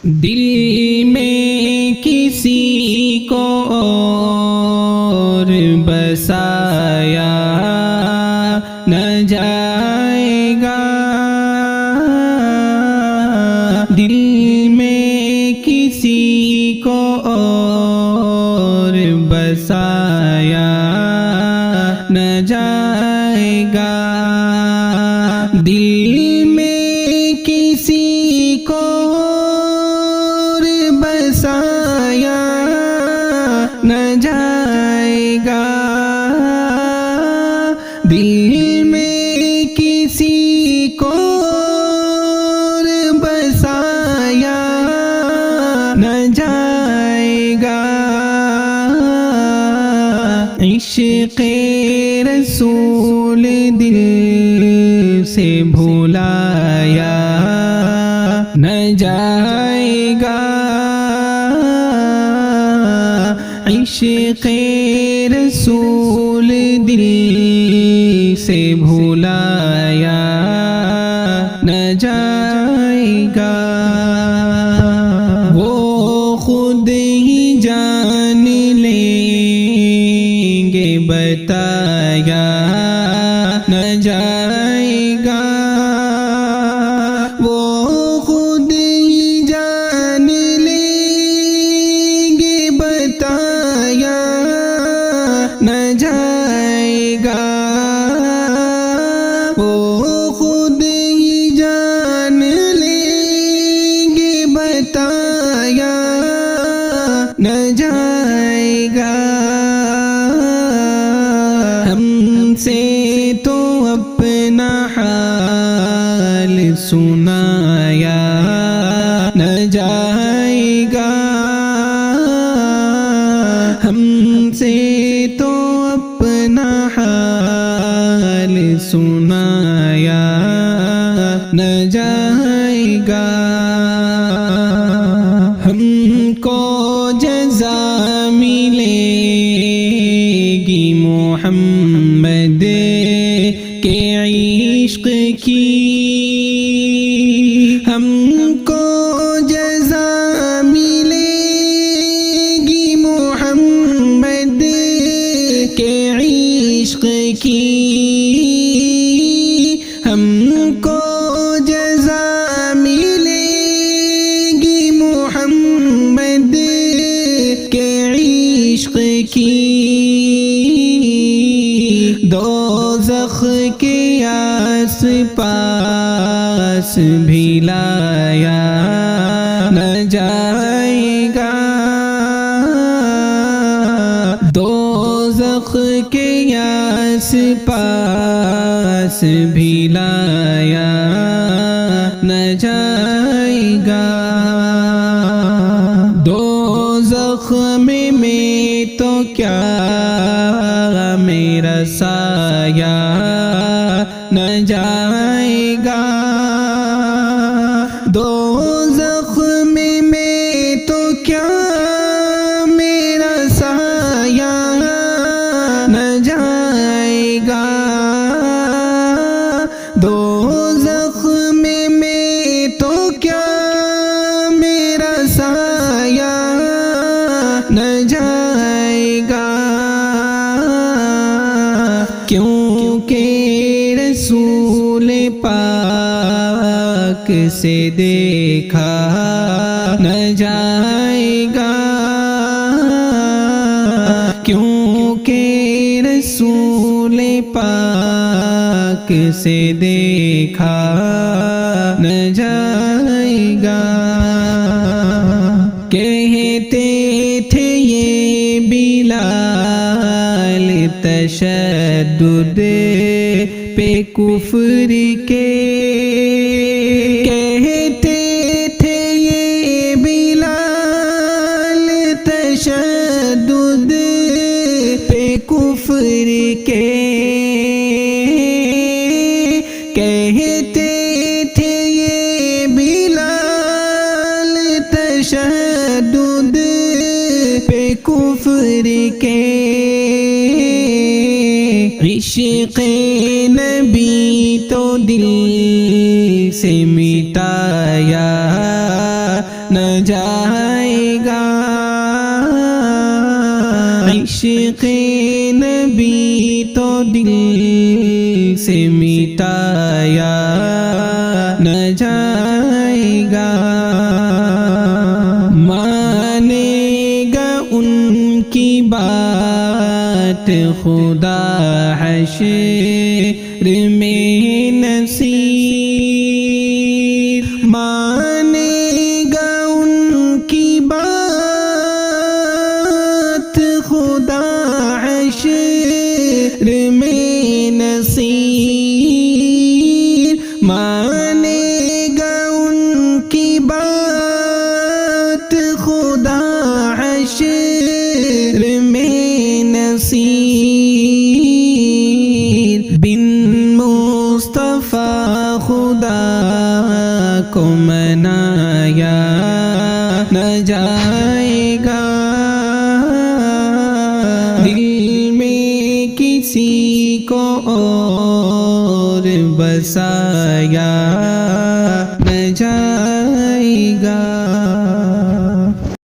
دل میں کسی کو اور بسایا نہ جائے گا، دل میں کسی کو اور بسایا نہ جائے گا، دل میں کسی کو اور بسایا نہ جائے گا، دل میں کسی کو اور بسایا نہ جائے گا، عشق رسول دل سے بھلایا نہ جائے گا، عشق رسول دل سے بھلایا نہ جائے گا، وہ خود ہی جان لیں گے بتایا نہ جائے گا، وہ خود ہی جان لیں گے بتایا نہ جائے گا، وہ خود ہی جان لیں گے بتایا نہ جائے گا، ہم سے تو اپنا حال سنایا نہ جائے گا، ہم سے تو اپنا حال سنایا نہ جائے گا، ہم کو جزا ملے گی محمد کے عشق کی، ہم کو جزا ملے گی محمد کے عشق کی، ہم کو جزا ملے گی محمد کے عشق کی، دوزخ کے آس پاس بھی لایا نہ جائے گا، دوزخ کے آس پاس بھی لایا نہ جائے گا، دوزخ میں تو کیا میرا سایہ نہ جائے گا، دوزخ میں تو کیا میرا سایہ نہ جائے گا، دوزخ میں تو کیا میرا سایہ نہ جائے گا، کیونکہ رسول پاک سے دیکھا نہ جائے گا، کیونکہ رسول پاک سے دیکھا نہ جائے گا، کہتے تھے یہ بلال تشدد پہ کفر کے، کہتے تھے یہ بلال تشدد پہ کفر کے، کہتے تھے یہ بلال تشدد پہ کفر کے، عشق نبی تو دل سے مٹایا نہ جائے گا، عشق نبی تو دل سے مٹایا نہ جائے گا، مانے گا ان کی بات خدا حشر میں نصیر، مانے گا ان کی بات خدا حشر میں نصیر، مانے گا ان کی بات خدا حشر میں نصیر، بن مصطفیٰ خدا کو منایا نہ جائے گا، دل میں کسی کو اور بسایا نہ جائے گا۔